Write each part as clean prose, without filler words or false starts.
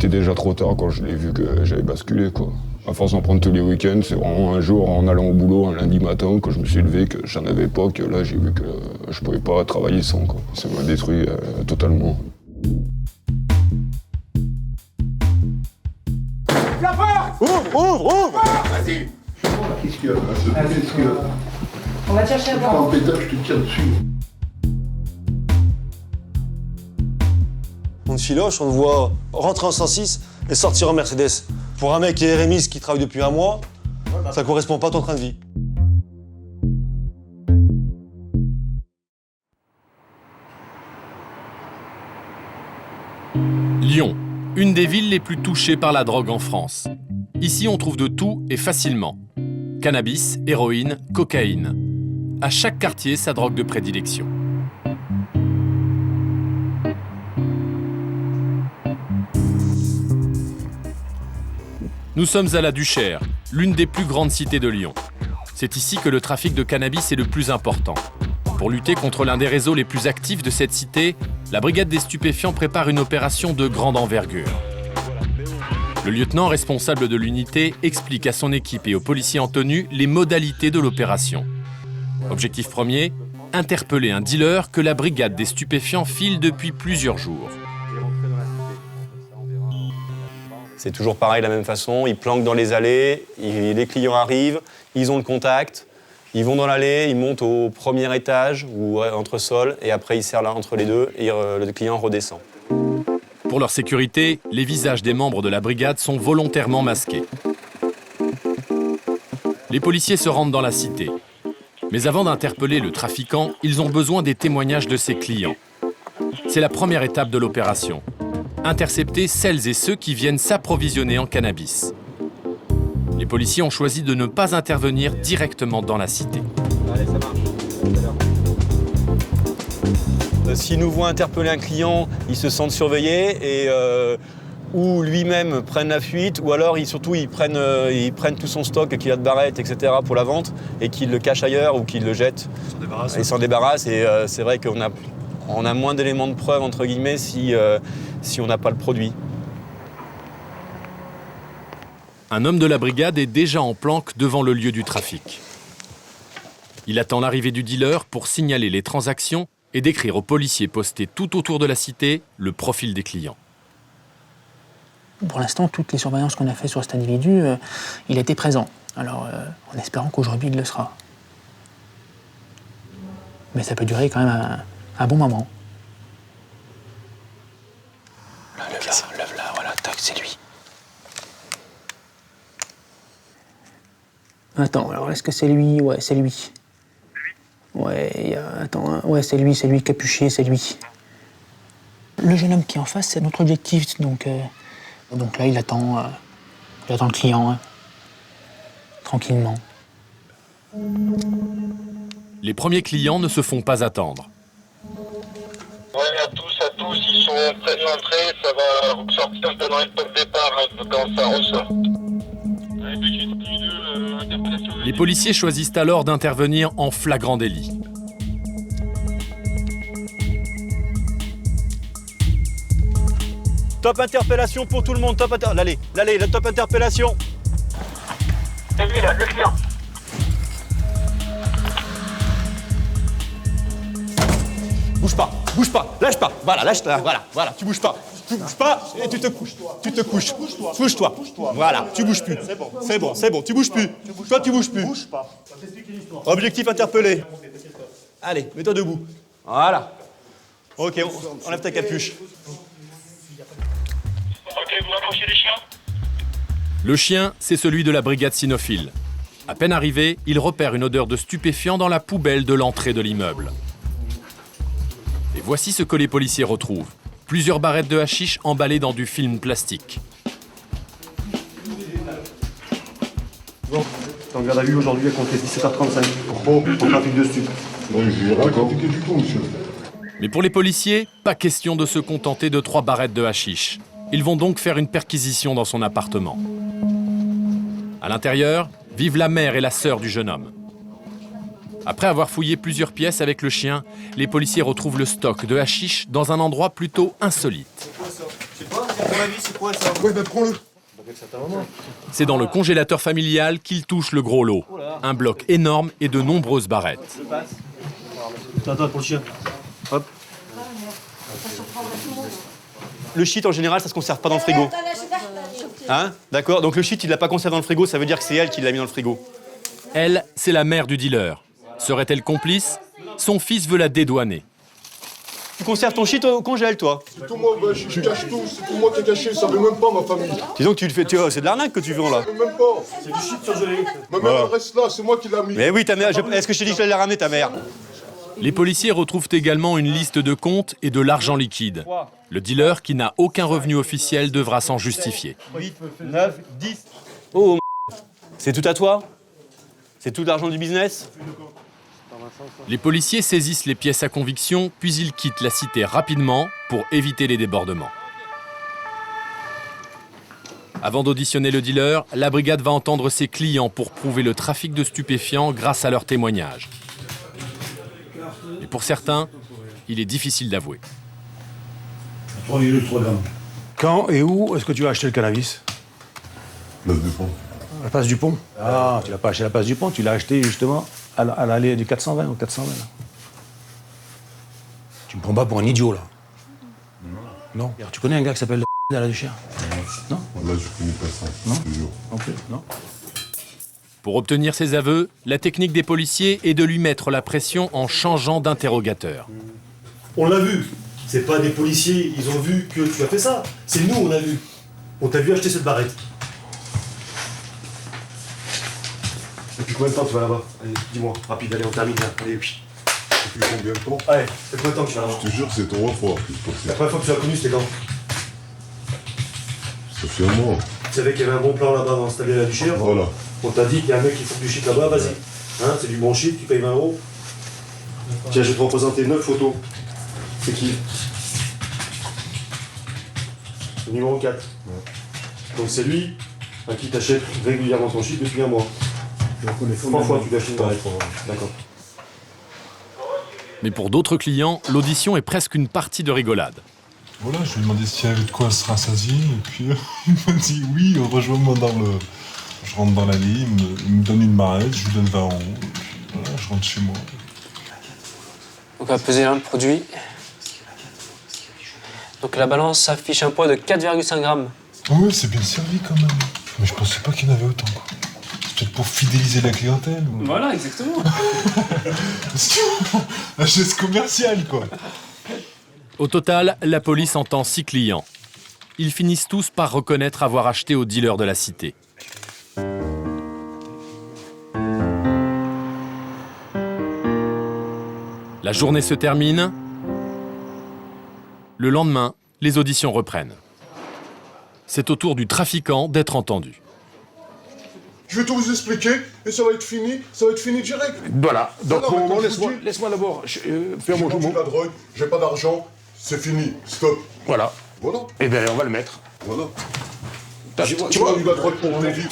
était déjà trop tard quand je l'ai vu que j'avais basculé, quoi. À force d'en prendre tous les week-ends, c'est vraiment un jour en allant au boulot un lundi matin que je me suis levé, que j'en avais pas, que là j'ai vu que je pouvais pas travailler sans, quoi. Ça m'a détruit totalement. La porte! Ouvre! Vas-y! Qu'est-ce qu'il y a? On va te chercher à boire. En pétard, je te tire dessus. On te filoche, on te voit rentrer en 106 et sortir en Mercedes. Pour un mec qui est RMiste qui travaille depuis un mois, ça correspond pas à ton train de vie. Lyon, une des villes les plus touchées par la drogue en France. Ici, on trouve de tout et facilement. Cannabis, héroïne, cocaïne. À chaque quartier, sa drogue de prédilection. Nous sommes à la Duchère, l'une des plus grandes cités de Lyon. C'est ici que le trafic de cannabis est le plus important. Pour lutter contre l'un des réseaux les plus actifs de cette cité, la brigade des stupéfiants prépare une opération de grande envergure. Le lieutenant responsable de l'unité explique à son équipe et aux policiers en tenue les modalités de l'opération. Objectif premier, interpeller un dealer que la brigade des stupéfiants file depuis plusieurs jours. C'est toujours pareil, de la même façon, ils planquent dans les allées, les clients arrivent, ils ont le contact, ils vont dans l'allée, ils montent au premier étage ou entre sol et après ils serrent là entre les deux et le client redescend. Pour leur sécurité, les visages des membres de la brigade sont volontairement masqués. Les policiers se rendent dans la cité. Mais avant d'interpeller le trafiquant, ils ont besoin des témoignages de ses clients. C'est la première étape de l'opération. Intercepter celles et ceux qui viennent s'approvisionner en cannabis. Les policiers ont choisi de ne pas intervenir directement dans la cité. Allez, ça marche. S'ils nous voient interpeller un client, ils se sentent surveillés et ou lui-même prennent la fuite, ou alors ils prennent tout son stock qu'il a de barrettes, etc. pour la vente et qu'ils le cachent ailleurs ou qu'ils le jettent. Ils s'en débarrassent et c'est vrai qu'on a moins d'éléments de preuve entre guillemets si on n'a pas le produit. Un homme de la brigade est déjà en planque devant le lieu du trafic. Il attend l'arrivée du dealer pour signaler les transactions et décrire aux policiers postés tout autour de la cité le profil des clients. Pour l'instant, toutes les surveillances qu'on a faites sur cet individu, il était présent. Alors, en espérant qu'aujourd'hui, il le sera. Mais ça peut durer quand même un bon moment. Lève-la, voilà, tac, c'est lui. Attends, alors est-ce que c'est lui? Ouais, c'est lui. Ouais, attends, hein. Ouais, c'est lui capuché, c'est lui. Le jeune homme qui est en face, c'est notre objectif, donc là, il attend le client, hein, tranquillement. Les premiers clients ne se font pas attendre. Ouais, à tous, ils sont près de l'entrée, ça va ressortir un peu dans les points de départ, hein, quand ça ressort. Les policiers choisissent alors d'intervenir en flagrant délit. Top interpellation pour tout le monde, la top interpellation. C'est lui là, le client. Bouge pas, lâche pas, voilà, tu bouges pas et tu te couches, couche-toi, voilà, tu bouges plus, c'est bon, tu bouges plus, toi tu bouges plus. Objectif interpellé. Allez, mets-toi debout, voilà. Ok, enlève ta capuche. Ok, vous rapprochez les chiens. Le chien, c'est celui de la brigade cynophile. À peine arrivé, il repère une odeur de stupéfiant dans la poubelle de l'entrée de l'immeuble. Et voici ce que les policiers retrouvent. Plusieurs barrettes de hashish emballées dans du film plastique. Bon, en garde à vue aujourd'hui à compter 17h35. Pour trafic de stupes. Bon, je d'accord. Du coup, monsieur. Mais pour les policiers, pas question de se contenter de 3 barrettes de hashish. Ils vont donc faire une perquisition dans son appartement. À l'intérieur, vivent la mère et la sœur du jeune homme. Après avoir fouillé plusieurs pièces avec le chien, les policiers retrouvent le stock de hashish dans un endroit plutôt insolite. C'est quoi? c'est quoi ça? Ouais, ben prends-le. C'est dans le congélateur familial qu'il touche le gros lot. Un bloc énorme et de nombreuses barrettes. Attends, pour le chien. Hop. Le shit, en général, ça se conserve pas dans le frigo. Hein? D'accord? Donc le shit, il l'a pas conservé dans le frigo, ça veut dire que c'est elle qui l'a mis dans le frigo. Elle, c'est la mère du dealer. Serait-elle complice? Son fils veut la dédouaner. Tu conserves ton shit au congèle, toi? C'est tout moi, je cache tout, c'est tout moi qui ai caché, ça savait même pas ma famille. Disons que tu le fais, c'est de l'arnaque que tu vends là. Même pas. C'est du shit surgelé. Ma mère elle reste là, c'est moi qui l'ai mis. Mais oui, ta mère, est-ce que je t'ai dit que je l'allais ramener, ta mère? Les policiers retrouvent également une liste de comptes et de l'argent liquide. Le dealer, qui n'a aucun revenu officiel, devra s'en justifier. 8, 9, 10. Oh, c'est tout à toi? C'est tout l'argent du business? Les policiers saisissent les pièces à conviction, puis ils quittent la cité rapidement pour éviter les débordements. Avant d'auditionner le dealer, la brigade va entendre ses clients pour prouver le trafic de stupéfiants grâce à leurs témoignages. Et pour certains, il est difficile d'avouer. 3 grammes. Quand et où est-ce que tu as acheté le cannabis? Place du Pont. La place du Pont? Ah, tu l'as pas acheté à la place du Pont, tu l'as acheté justement à l'allée du 420 ou 420 là. Tu me prends pas pour un idiot là? Non. Tu connais un gars qui s'appelle à la Duchère? Non. Là, je connais pas ça. Non. Toujours. Non plus, non. Pour obtenir ses aveux, la technique des policiers est de lui mettre la pression en changeant d'interrogateur. On l'a vu. C'est pas des policiers, ils ont vu que tu as fait ça. C'est nous, on a vu. On t'a vu acheter cette barrette. Depuis combien de temps tu vas là-bas? Allez, dis-moi, rapide, allez, on termine là. Allez, oui. Depuis combien de temps? Allez, c'est combien de temps que tu vas là-bas? Je te jure, c'est 3 fois. La première fois que tu l'as connu, c'était quand? Ça fait un mois. Tu savais qu'il y avait un bon plan là-bas dans installé à la Duchère. Voilà. On t'a dit qu'il y a un mec qui fait du shit là-bas, vas-y. Hein, c'est du bon shit, tu payes 20 €. Tiens, je vais te représenter 9 photos. C'est qui? Le numéro 4. Donc c'est lui à qui t'achètes régulièrement ton shit depuis un mois. 3 fois tu lui achètes une barrette. D'accord. Mais pour d'autres clients, l'audition est presque une partie de rigolade. Voilà, je lui ai demandé s'il y avait de quoi se rassasier, et puis il m'a dit oui, rejoins-moi dans le... Je rentre dans l'allée, il me donne une barrette, je lui donne 20 €, et puis voilà, je rentre chez moi. Donc on va peser le produit. Donc la balance affiche un poids de 4,5 grammes. Oui, c'est bien servi quand même. Mais je pensais pas qu'il y en avait autant, quoi. C'est peut-être pour fidéliser la clientèle. Ou... Voilà, exactement. Un geste commercial, quoi. Au total, la police entend 6 clients. Ils finissent tous par reconnaître avoir acheté au dealer de la cité. La journée se termine. Le lendemain, les auditions reprennent. C'est au tour du trafiquant d'être entendu. Je vais tout vous expliquer et ça va être fini direct. Voilà, donc Non, pour le mais moment, quand je laisse-moi d'abord faire J'ai mon vendu jour. de la drogue, j'ai pas d'argent, c'est fini, stop. Voilà. Voilà, Eh bien, on va le mettre. voilà. Tu J'ai vendu de la drogue pour ma vie.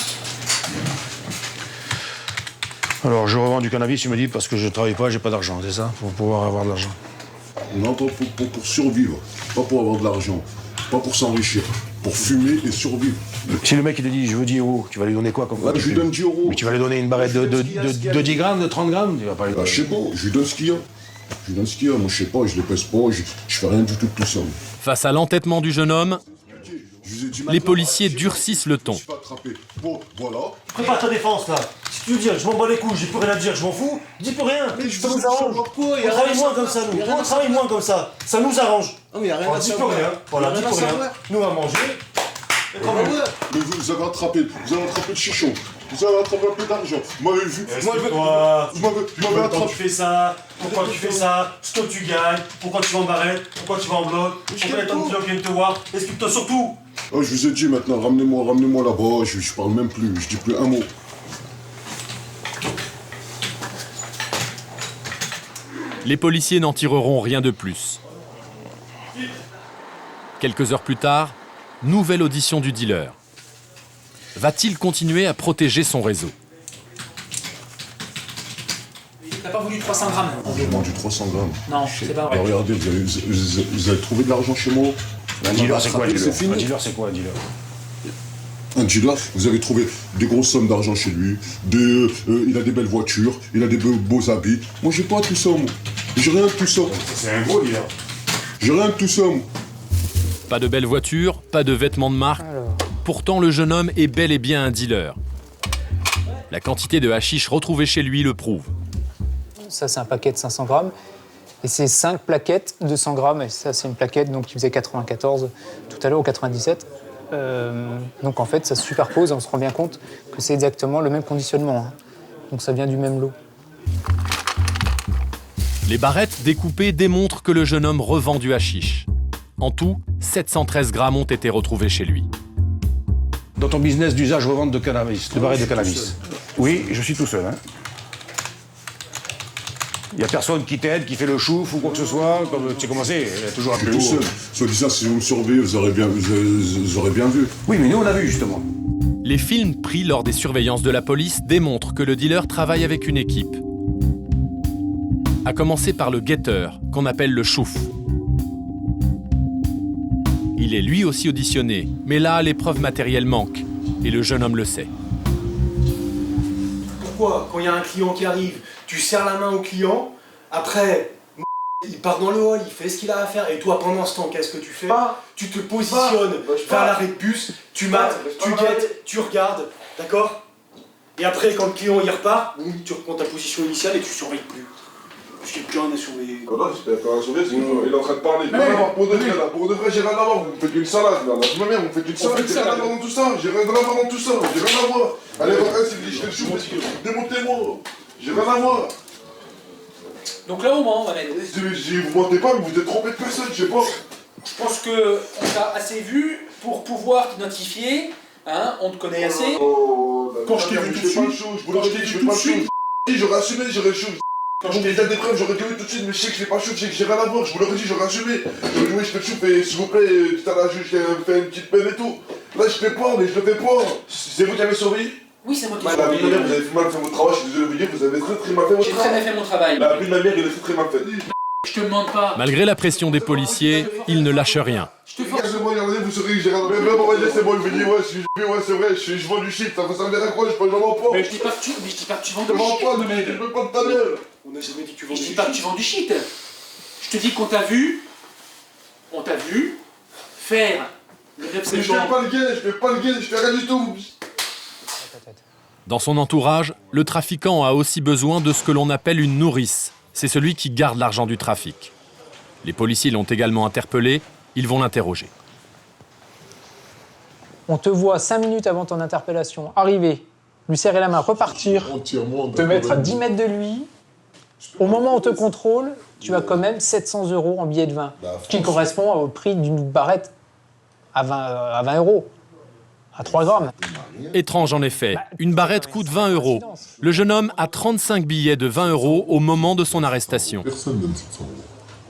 Alors, je revends du cannabis, tu me dis, parce que je travaille pas, j'ai pas d'argent, c'est ça? Pour pouvoir avoir de l'argent. Non, pas pour survivre, pas pour avoir de l'argent, pas pour s'enrichir, pour fumer et survivre. Si le mec il te dit je veux 10 €, tu vas lui donner quoi comme Je lui donne 10 €. Mais tu vas lui donner une barrette de 10 grammes, de 30 grammes, tu vas pas lui donner. Je sais pas, je lui donne ce qu'il y a. Je lui donne ce qu'il y a, moi je sais pas, je les pèse pas, je fais rien du tout de tout ça. Face à l'entêtement du jeune homme, les policiers durcissent le ton. Bon, voilà. Prépare ta défense là. Si tu veux dire je m'en bats les couilles, j'ai plus rien à dire, je m'en fous, dis plus rien. Ça nous arrange. On travaille moins comme ça, nous. On travaille moins comme ça. Ça nous arrange. Non, mais y a rien à dire. Dis plus rien. Voilà, dis plus rien. Nous on va manger. Mais vous avez attrapé le chichon. Vous avez attrapé un peu d'argent. Vous m'avez vu. Toi, Vous m'avez pourquoi attrapé. tu fais ça? Pourquoi tu fais ça? Ce que tu gagnes? Pourquoi tu vas en barrette? Pourquoi tu vas en bloc? Pourquoi les gens qui viennent te voir? Explique-toi surtout. Oh, je vous ai dit maintenant, ramenez-moi là-bas, je parle même plus, je dis plus un mot. Les policiers n'en tireront rien de plus. Quelques heures plus tard, nouvelle audition du dealer. Va-t-il continuer à protéger son réseau? T'as pas voulu 300 grammes? J'ai vendu 300 grammes. Non, c'est pas vrai. Alors regardez, vous avez trouvé de l'argent chez moi. Un dealer, c'est quoi un C'est dealer? fini. Un dealer, c'est quoi un dealer? Un dealer, vous avez trouvé des grosses sommes d'argent chez lui, il a des belles voitures, il a des beaux habits. Moi, j'ai pas tout ça, moi. J'ai rien de tout ça. C'est un gros dealer. J'ai rien de tout ça, moi. Pas de belles voitures, pas de vêtements de marque. Pourtant, le jeune homme est bel et bien un dealer. La quantité de hashish retrouvée chez lui le prouve. Ça, c'est un paquet de 500 grammes. Et c'est 5 plaquettes de 100 grammes. Et ça, c'est une plaquette donc, qui faisait 94 tout à l'heure, ou 97. Donc en fait, ça se superpose et on se rend bien compte que c'est exactement le même conditionnement. Hein. Donc ça vient du même lot. Les barrettes découpées démontrent que le jeune homme revend du hashish. En tout, 713 grammes ont été retrouvés chez lui. Dans ton business d'usage-revente de cannabis, de barrettes de cannabis. Oui, je suis tout seul. Hein. Il n'y a personne qui t'aide, qui fait le chouf ou quoi que ce soit. Comme tu sais comment c'est, il y a toujours un Je peu suis tout haut. seul. Soit disant, si vous me surveillez, vous aurez bien vu. Oui, mais nous, on a vu, justement. Les films pris lors des surveillances de la police démontrent que le dealer travaille avec une équipe. À commencer par le guetteur, qu'on appelle le chouf. Il est lui aussi auditionné, mais là, les preuves matérielles manquent. Et le jeune homme le sait. Pourquoi, quand il y a un client qui arrive, tu serres la main au client, après, il part dans le hall, il fait ce qu'il a à faire, et toi, pendant ce temps, qu'est-ce que tu fais? Tu te positionnes vers l'arrêt de bus, tu mates, tu guettes, tu regardes, d'accord? Et après, quand le client y repart, boum, tu reprends ta position initiale et tu surveilles plus. Parce qu'il n'y a plus rien à surveiller. Non, j'espère pas à surveiller, parce qu'il est en train de parler. Pour de vrai, j'ai rien à voir, vous me faites une salade, là. Ma mère, vous me faites une salade, j'ai rien à voir dans tout ça, j'ai rien à voir dans tout ça, j'ai rien à voir. Allez, je fais le chou, démontez-moi, j'ai rien à voir. Donc là, au moins, Mohamed. Vous mentez pas, mais vous êtes trompé de personne, je sais pas. Je pense qu'on t'a assez vu pour pouvoir t'identifier. Hein, on te connaît assez. Quand je t'ai vu tout de suite, je vous l'aurais dit, je fais pas le chou. J'aurais assumé, j'aurais chou. Quand je t'ai dit des preuves, j'aurais dit oui tout de suite, mais je sais que je fais pas chou, je sais que j'ai rien à voir, je vous l'aurais dit, j'aurais assumé. J'aurais dit oui, je fais le chou, et s'il vous plaît, tout à l'heure, je fais une petite peine et tout. Là, je fais pas, mais je le fais pas. C'est vous qui avez surveillé? Oui, c'est moi qui La vie de ma mère, vous avez mal fait votre travail, je suis désolé de vous dire, vous avez très mal fait votre travail. J'ai très bien fait mon travail. La vie de ma mère, il a très mal fait. Je te demande pas. Malgré la pression des policiers, il ne lâche rien. Regardez-moi, regardez, vous saurez que j'ai rien. Même on va dire, c'est bon, il me dit, ouais, c'est vrai, je vends du shit, ça me dire à quoi, je vends pas. Mais je dis pas que tu vends du shit. Je veux pas de ta gueule. On n'a jamais dit que tu vends Je du dis shit. pas que tu vends du shit. Je te dis qu'on t'a vu. On t'a vu faire le Je fais pas le gay, je fais rien du tout. Dans son entourage, le trafiquant a aussi besoin de ce que l'on appelle une nourrice. C'est celui qui garde l'argent du trafic. Les policiers l'ont également interpellé, ils vont l'interroger. On te voit 5 minutes avant ton interpellation arriver, lui serrer la main, repartir, te mettre à 10 mètres de lui. Au moment où on te contrôle, tu as quand même 700 € en billets de vin, qui correspond au prix d'une barrette à 20 €, à 3 grammes. Étrange en effet, une barrette coûte 20 €. Le jeune homme a 35 billets de 20 € au moment de son arrestation. Personne donne 700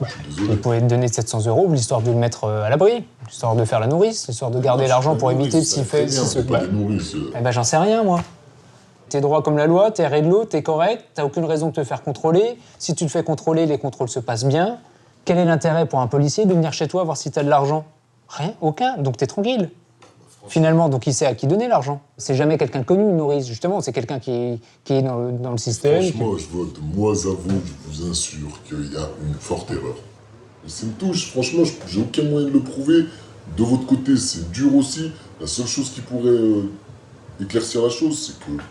€. Vous pouvez te donner 700 € l'histoire de le mettre à l'abri, l'histoire de faire la nourrice, l'histoire de garder l'argent pour éviter s'il se plaît. Eh ben j'en sais rien moi. T'es droit comme la loi, t'es réglo, t'es correct, t'as aucune raison de te faire contrôler. Si tu te fais contrôler, les contrôles se passent bien. Quel est l'intérêt pour un policier de venir chez toi voir si t'as de l'argent? Rien, aucun, donc t'es tranquille. Finalement, donc il sait à qui donner l'argent. C'est jamais quelqu'un de connu, une nourrice, justement, c'est quelqu'un qui est dans le système. Franchement, je vois de moi à vous, je vous assure qu'il y a une forte erreur. Et ça me touche, franchement, j'ai aucun moyen de le prouver. De votre côté, c'est dur aussi. La seule chose qui pourrait éclaircir la chose, c'est que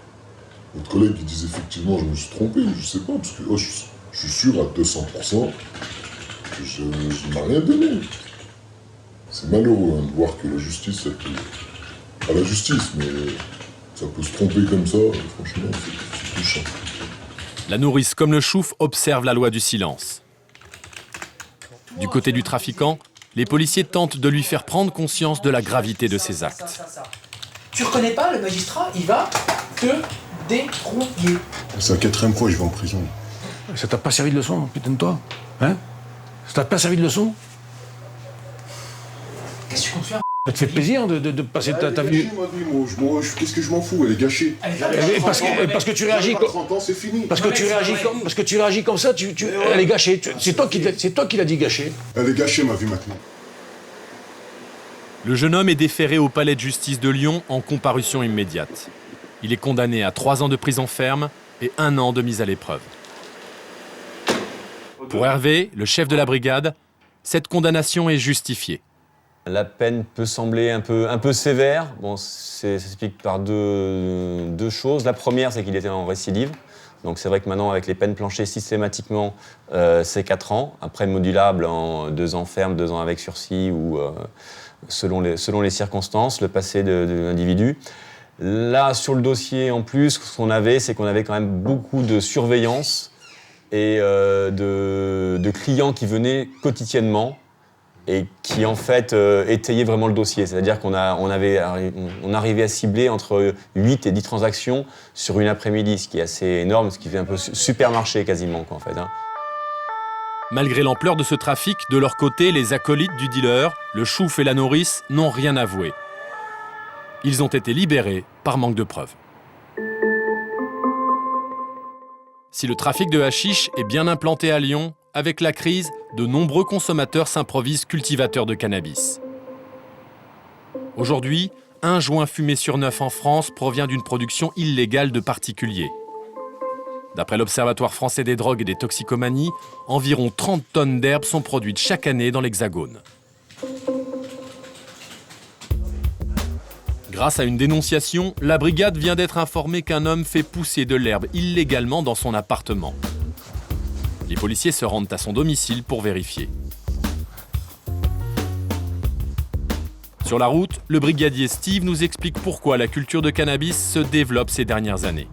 votre collègue il dise effectivement je me suis trompé, je sais pas, parce que je suis sûr à 200% que je n'ai rien donné. C'est malheureux de voir que la justice, ça peut... Pas la justice, mais ça peut se tromper comme ça, franchement, c'est touchant. La nourrice comme le chouf observe la loi du silence. Du côté du trafiquant, les policiers tentent de lui faire prendre conscience de la gravité de ses actes. Tu reconnais pas, le magistrat, il va te dérouiller. C'est la 4e fois que je vais en prison. Ça t'a pas servi de leçon, putain de toi? Hein? Ça t'a pas servi de leçon? Qu'est-ce que tu comptes faire? Ça te fait plaisir de passer ta vie. Qu'est-ce que je m'en fous, elle est gâchée. Parce que tu réagis comme... 30 ans, c'est fini. Parce que tu réagis comme ça, elle est gâchée. C'est toi qui l'as dit gâchée. Elle est gâchée, ma vie, maintenant. Le jeune homme est déféré au palais de justice de Lyon en comparution immédiate. Il est condamné à 3 ans de prison ferme et 1 an de mise à l'épreuve. Pour Hervé, le chef de la brigade, cette condamnation est justifiée. La peine peut sembler un peu sévère. Bon, ça s'explique par deux choses. La première, c'est qu'il était en récidive. Donc c'est vrai que maintenant, avec les peines planchées, systématiquement, c'est 4 ans. Après, modulable en 2 ans ferme, 2 ans avec sursis ou selon les circonstances, le passé de l'individu. Là, sur le dossier, en plus, ce qu'on avait, c'est qu'on avait quand même beaucoup de surveillance et de clients qui venaient quotidiennement et qui, en fait, étayaient vraiment le dossier. C'est-à-dire qu'on arrivait à cibler entre 8 et 10 transactions sur une après-midi, ce qui est assez énorme, ce qui fait un peu supermarché quasiment, quoi, en fait, hein. Malgré l'ampleur de ce trafic, de leur côté, les acolytes du dealer, le Chouf et la nourrice, n'ont rien avoué. Ils ont été libérés par manque de preuves. Si le trafic de hashish est bien implanté à Lyon, avec la crise, de nombreux consommateurs s'improvisent cultivateurs de cannabis. Aujourd'hui, 1 joint fumé sur 9 en France provient d'une production illégale de particuliers. D'après l'Observatoire français des drogues et des toxicomanies, environ 30 tonnes d'herbe sont produites chaque année dans l'Hexagone. Grâce à une dénonciation, la brigade vient d'être informée qu'un homme fait pousser de l'herbe illégalement dans son appartement. Les policiers se rendent à son domicile pour vérifier. Sur la route, le brigadier Steve nous explique pourquoi la culture de cannabis se développe ces dernières années.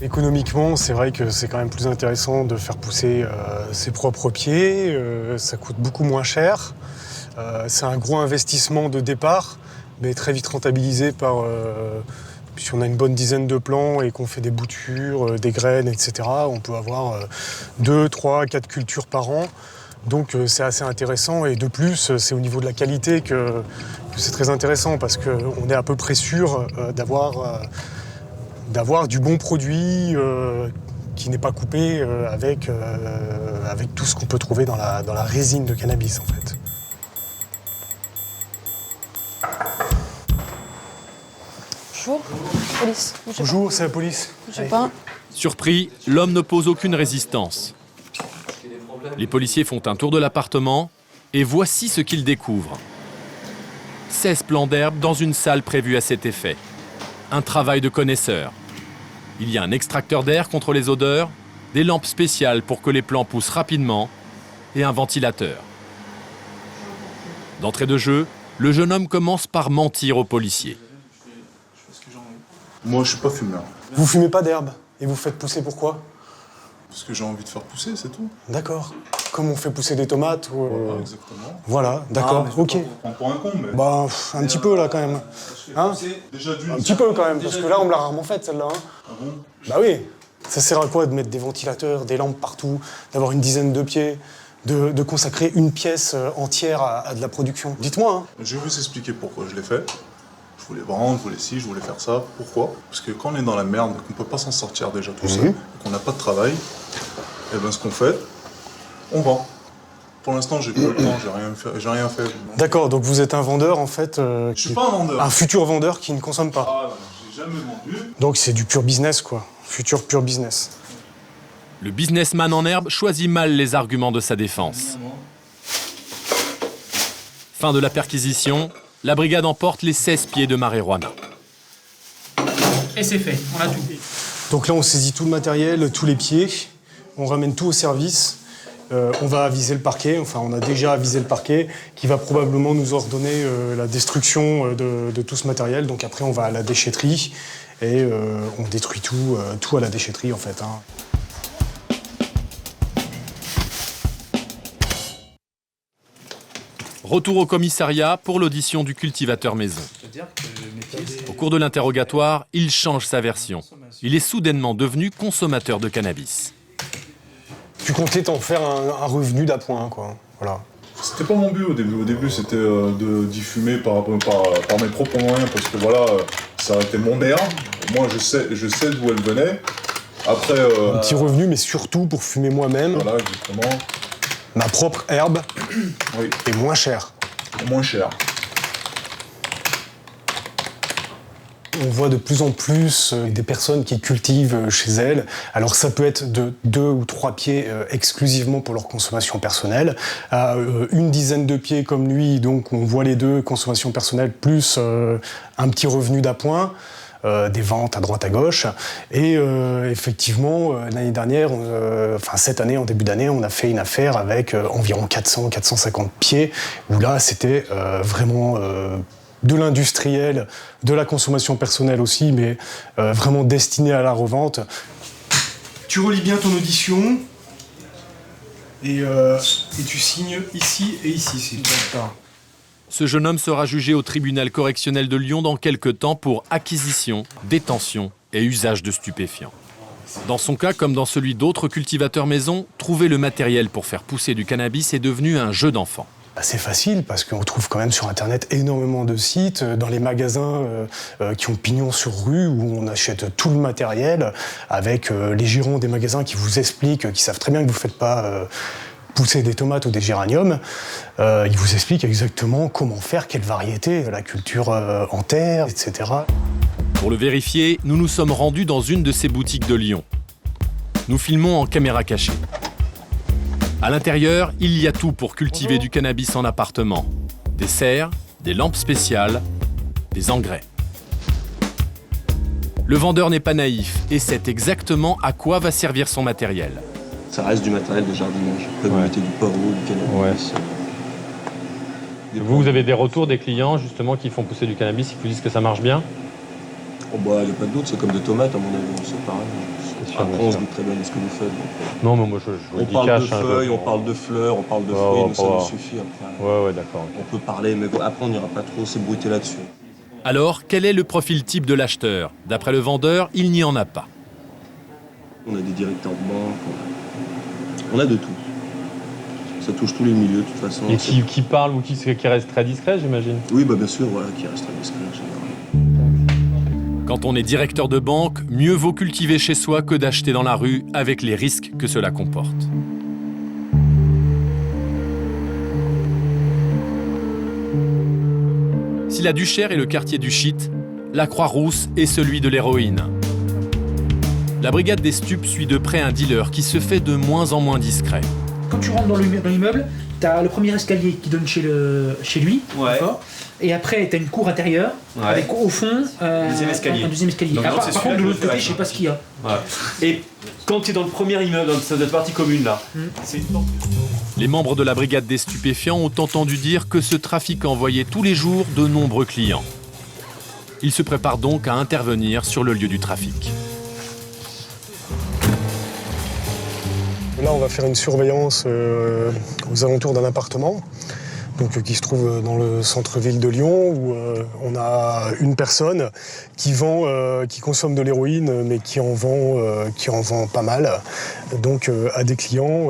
Économiquement, c'est vrai que c'est quand même plus intéressant de faire pousser ses propres pieds, ça coûte beaucoup moins cher. C'est un gros investissement de départ, mais très vite rentabilisé par... si on a une bonne dizaine de plants et qu'on fait des boutures, des graines, etc., on peut avoir 2, 3, 4 cultures par an. Donc c'est assez intéressant et de plus, c'est au niveau de la qualité que c'est très intéressant parce qu'on est à peu près sûr d'avoir du bon produit qui n'est pas coupé avec tout ce qu'on peut trouver dans la résine de cannabis en fait. Bonjour, police. Bonjour, c'est la police. Bougez pas. Surpris, l'homme n'oppose aucune résistance. Les policiers font un tour de l'appartement et voici ce qu'ils découvrent. 16 plants d'herbe dans une salle prévue à cet effet. Un travail de connaisseur. Il y a un extracteur d'air contre les odeurs, des lampes spéciales pour que les plants poussent rapidement et un ventilateur. D'entrée de jeu, le jeune homme commence par mentir aux policiers. Moi, je suis pas fumeur. Vous fumez pas d'herbe et vous faites pousser pourquoi? Parce que j'ai envie de faire pousser, c'est tout. D'accord. Comme on fait pousser des tomates ou... Voilà, exactement. Voilà, d'accord, ok. On prend pour un con, mais... Bah, un petit peu là quand même. Hein? Déjà d'une. Un petit peu quand même, parce que là on me l'a rarement faite celle-là. Hein. Ah bon? Bah oui. Ça sert à quoi de mettre des ventilateurs, des lampes partout, d'avoir une dizaine de pieds, de consacrer une pièce entière à de la production? Dites-moi. Hein. Je vais vous expliquer pourquoi je l'ai fait. Je voulais vendre, je voulais ci, je voulais faire ça. Pourquoi? Parce que quand on est dans la merde, qu'on peut pas s'en sortir déjà tout seul, qu'on n'a pas de travail, et ben ce qu'on fait, on vend. Pour l'instant, j'ai pas le temps, j'ai rien fait. D'accord, donc vous êtes un vendeur en fait. Je suis pas un vendeur. Un futur vendeur qui ne consomme pas. Ah, j'ai jamais vendu. Donc c'est du pur business quoi. Futur pur business. Le businessman en herbe choisit mal les arguments de sa défense. Fin de la perquisition, la brigade emporte les 16 pieds de marijuana. Et c'est fait, on a tout. Donc là, on saisit tout le matériel, tous les pieds, on ramène tout au service. On va aviser le parquet, enfin on a déjà avisé le parquet, qui va probablement nous ordonner la destruction de tout ce matériel. Donc après, on va à la déchetterie et on détruit tout à la déchetterie en fait. Hein. Retour au commissariat pour l'audition du cultivateur maison. Au cours de l'interrogatoire, il change sa version. Il est soudainement devenu consommateur de cannabis. Tu comptais t'en faire un revenu d'appoint, quoi. Voilà. C'était pas mon but au début. Au début, c'était d'y fumer par mes propres moyens, parce que voilà, ça était mon herbe. Moi, je sais d'où elle venait. Après, un petit revenu, mais surtout pour fumer moi-même. Voilà, exactement. Ma propre herbe oui. est moins chère. moins cher. On voit de plus en plus des personnes qui cultivent chez elles. Alors ça peut être de 2 ou 3 pieds exclusivement pour leur consommation personnelle, à une dizaine de pieds comme lui, donc on voit les deux, consommation personnelle plus un petit revenu d'appoint. Des ventes à droite à gauche. Et effectivement, l'année dernière, cette année, en début d'année, on a fait une affaire avec environ 400-450 pieds, où là, c'était vraiment de l'industriel, de la consommation personnelle aussi, mais vraiment destiné à la revente. Tu relis bien ton audition, et tu signes ici et ici, s'il te plaît. Ce jeune homme sera jugé au tribunal correctionnel de Lyon dans quelques temps pour acquisition, détention et usage de stupéfiants. Dans son cas, comme dans celui d'autres cultivateurs maison, trouver le matériel pour faire pousser du cannabis est devenu un jeu d'enfant. C'est facile parce qu'on trouve quand même sur Internet énormément de sites, dans les magasins qui ont pignon sur rue, où on achète tout le matériel, avec les gérants des magasins qui vous expliquent, qui savent très bien que vous ne faites pas pousser des tomates ou des géraniums. Ils vous expliquent exactement comment faire, quelle variété, la culture en terre, etc. Pour le vérifier, nous nous sommes rendus dans une de ces boutiques de Lyon. Nous filmons en caméra cachée. À l'intérieur, il y a tout pour cultiver du cannabis en appartement. Des serres, des lampes spéciales, des engrais. Le vendeur n'est pas naïf et sait exactement à quoi va servir son matériel. Ça reste du matériel de jardinage. Vous mettez du pavot, du cannabis. Vous avez des retours des clients justement qui font pousser du cannabis, qui vous disent que ça marche bien? Oh bah, il n'y a pas de doute, c'est comme des tomates à mon avis, c'est pareil. Après, on se dit très bien de ce que vous faites. Donc, non, mais moi je on parle de feuilles, on parle de fleurs, on parle de fruits, mais ça nous suffit après. Ouais, d'accord. On peut parler, mais après on n'ira pas trop s'ébruiter là-dessus. Alors, quel est le profil type de l'acheteur? D'après le vendeur, il n'y en a pas. On a des directeurs de banque, on a de tout. Ça touche tous les milieux, de toute façon. Et qui parle ou qui reste très discret, j'imagine? Oui, bah bien sûr, voilà, qui reste très discret, en général. Quand on est directeur de banque, mieux vaut cultiver chez soi que d'acheter dans la rue, avec les risques que cela comporte. Si la Duchère est le quartier du shit, la Croix-Rousse est celui de l'héroïne. La brigade des stupes suit de près un dealer qui se fait de moins en moins discret. Quand tu rentres dans l'immeuble, t'as le premier escalier qui donne chez lui, d'accord, et après t'as une cour intérieure, avec au fond un deuxième escalier. Donc, Par contre, de l'autre côté, je sais pas ce qu'il y a. Ouais. Et quand tu es dans le premier immeuble, dans cette partie commune là, c'est une porte. Les membres de la brigade des stupéfiants ont entendu dire que ce trafiquant voyait tous les jours de nombreux clients. Ils se préparent donc à intervenir sur le lieu du trafic. Là, on va faire une surveillance aux alentours d'un appartement, donc, qui se trouve dans le centre-ville de Lyon, où on a une personne qui consomme de l'héroïne, mais qui en vend pas mal, donc à des clients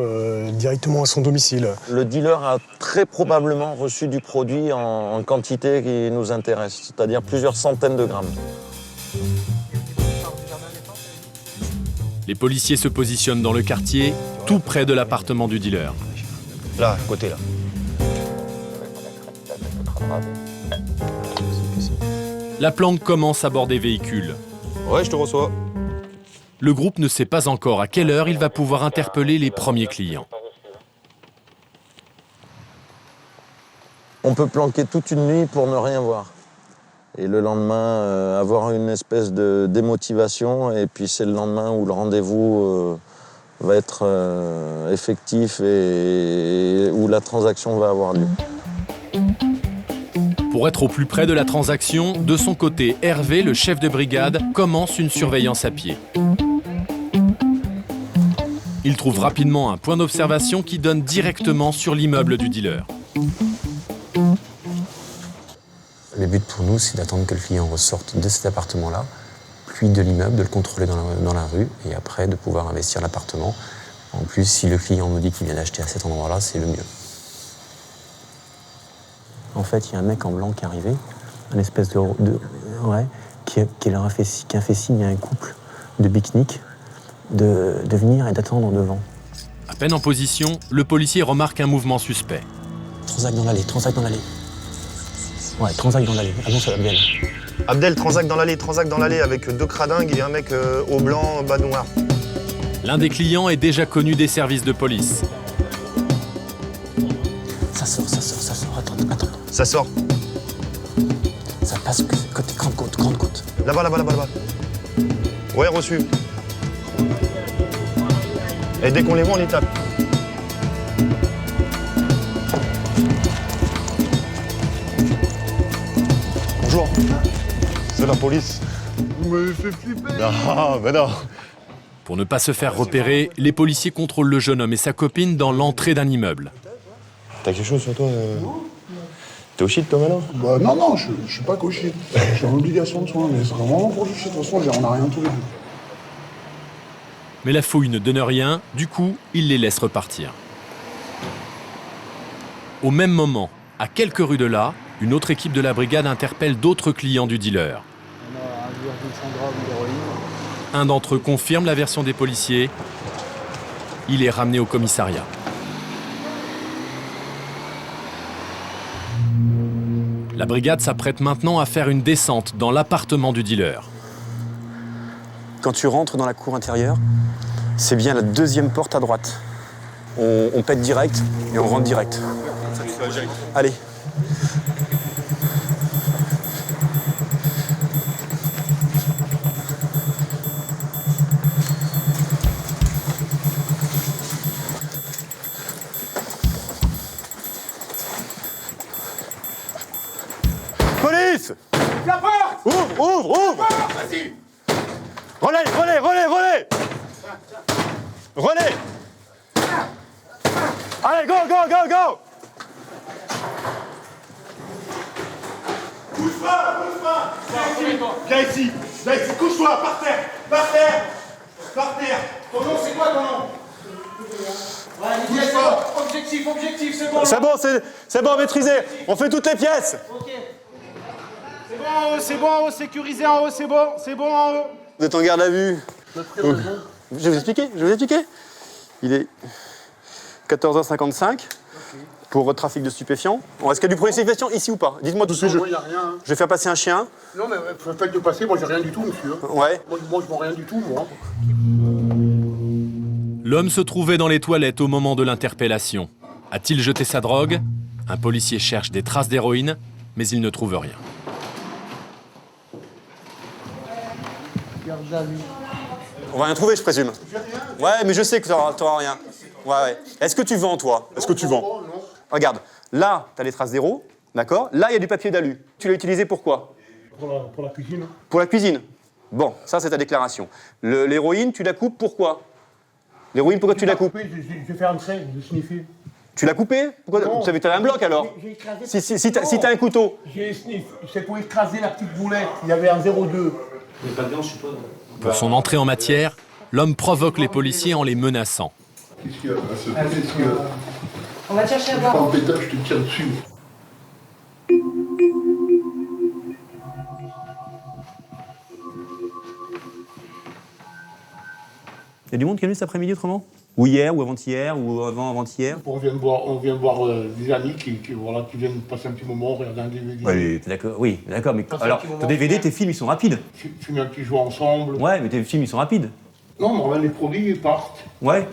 directement à son domicile. Le dealer a très probablement reçu du produit en quantité qui nous intéresse, c'est-à-dire plusieurs centaines de grammes. Les policiers se positionnent dans le quartier, tout près de l'appartement du dealer. Là, à côté, là. La planque commence à bord des véhicules. Ouais, je te reçois. Le groupe ne sait pas encore à quelle heure il va pouvoir interpeller les premiers clients. On peut planquer toute une nuit pour ne rien voir. Et le lendemain, avoir une espèce de démotivation, et puis c'est le lendemain où le rendez-vous va être effectif et où la transaction va avoir lieu. Pour être au plus près de la transaction, de son côté, Hervé, le chef de brigade, commence une surveillance à pied. Il trouve rapidement un point d'observation qui donne directement sur l'immeuble du dealer. Le but pour nous, c'est d'attendre que le client ressorte de cet appartement-là, puis de l'immeuble, de le contrôler dans la rue, et après de pouvoir investir l'appartement. En plus, si le client nous dit qu'il vient d'acheter à cet endroit-là, c'est le mieux. En fait, il y a un mec en blanc qui est arrivé, un espèce qui a fait signe à un couple de pique-nique de venir et d'attendre devant. À peine en position, le policier remarque un mouvement suspect. Transac dans l'allée, transac dans l'allée. Ouais, transac dans l'allée. Annonce à Abdel. Abdel, transac dans l'allée avec 2 cradingues et un mec au blanc, bas noir. L'un des clients est déjà connu des services de police. Ça sort. Attends. Ça sort. Ça passe côté grande côte. Là-bas. Ouais, reçu. Et dès qu'on les voit, on les tape. Bonjour. C'est la police. Vous m'avez fait flipper. Non, mais non. Pour ne pas se faire repérer, les policiers contrôlent le jeune homme et sa copine dans l'entrée d'un immeuble. T'as quelque chose sur toi T'es au shit toi maintenant? Bah non, je suis pas qu'au shit. Je suis en obligation de soins, mais c'est vraiment pour du shit. De toute façon, on a rien tous les deux. Mais la fouille ne donne rien, du coup, il les laisse repartir. Au même moment, à quelques rues de là, une autre équipe de la brigade interpelle d'autres clients du dealer. On a 1,5 grammes d'héroïne. Un d'entre eux confirme la version des policiers. Il est ramené au commissariat. La brigade s'apprête maintenant à faire une descente dans l'appartement du dealer. Quand tu rentres dans la cour intérieure, c'est bien la deuxième porte à droite. On pète direct et on rentre direct. Allez. Police! La porte! Ouvre! Vas-y! Relais! Allez, go! Bouge pas! Viens ici, couche-toi, par terre! Ton nom, c'est quoi ton nom? Bouge pas! Objectif, c'est bon! C'est bon, maîtrisé. On fait toutes les pièces. Ok. C'est bon en haut, sécurisé en haut, c'est bon en haut. Vous êtes en garde à vue. Je vais vous expliquer. Il est 14h55 pour trafic de stupéfiants. Est-ce qu'il y a du premier stupéfiant ici ou pas? Dites-moi tout de suite. Moi, y a rien. Je vais faire passer un chien. Non, mais faites de passer, moi j'ai rien du tout, monsieur. Ouais. Moi je vois rien du tout, moi. L'homme se trouvait dans les toilettes au moment de l'interpellation. A-t-il jeté sa drogue? Un policier cherche des traces d'héroïne, mais il ne trouve rien. On va rien trouver, je présume. Ouais, mais je sais que t'auras rien. Ouais. Est-ce que tu vends, toi? Regarde, là, t'as les traces d'héros, d'accord? Là, il y a du papier d'alu. Tu l'as utilisé pour quoi? Pour la cuisine. Pour la cuisine. Bon, ça, c'est ta déclaration. L'héroïne, tu la coupes pourquoi? L'héroïne, pourquoi tu la coupes? Je vais faire un trait, je sniffer. Tu l'as coupée? Pourquoi? Tu avais un bloc, alors? Si t'as un couteau. C'est pour écraser la petite boulette. Il y avait un 0,2. Il n'y a pas de viande, je suppose. Pour son entrée en matière, l'homme provoque les policiers en les menaçant. Qu'est-ce qu'il y a? On va te chercher à boire. En pétard, je te tire dessus. Il y a du monde qui est venu cet après-midi autrement? Ou hier, ou avant-hier, ou avant-hier? On vient de voir des amis qui viennent passer un petit moment, regarder un DVD. Oui, d'accord, mais alors, ton DVD, tes films, ils sont rapides. Fumer un petit joint ensemble. Ouais, mais tes films, ils sont rapides. Non, mais on ramène les produits, ils partent. Ouais.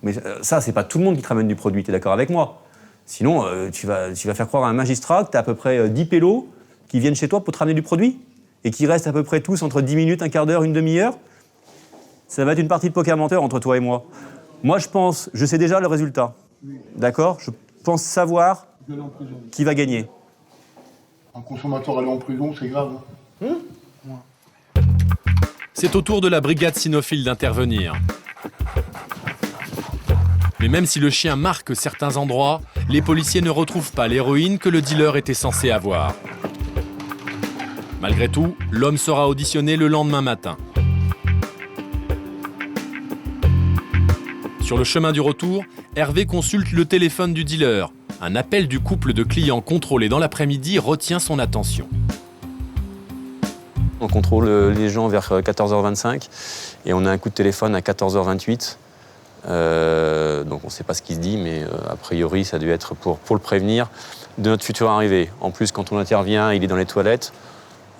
Mais ça, c'est pas tout le monde qui te ramène du produit, t'es d'accord avec moi? Sinon, tu vas faire croire à un magistrat que t'as à peu près 10 pélos qui viennent chez toi pour te ramener du produit et qui restent à peu près tous entre 10 minutes, un quart d'heure, une demi-heure. Ça va être une partie de poker menteur entre toi et moi. Moi, je sais déjà le résultat. D'accord? Je pense savoir qui va gagner. Un consommateur aller en prison, c'est grave. C'est au tour de la brigade cynophile d'intervenir. Mais même si le chien marque certains endroits, les policiers ne retrouvent pas l'héroïne que le dealer était censé avoir. Malgré tout, l'homme sera auditionné le lendemain matin. Sur le chemin du retour, Hervé consulte le téléphone du dealer. Un appel du couple de clients contrôlés dans l'après-midi retient son attention. On contrôle les gens vers 14h25 et on a un coup de téléphone à 14h28 Donc on ne sait pas ce qu'il se dit, mais a priori, ça a dû être pour le prévenir de notre future arrivée. En plus, quand on intervient, il est dans les toilettes.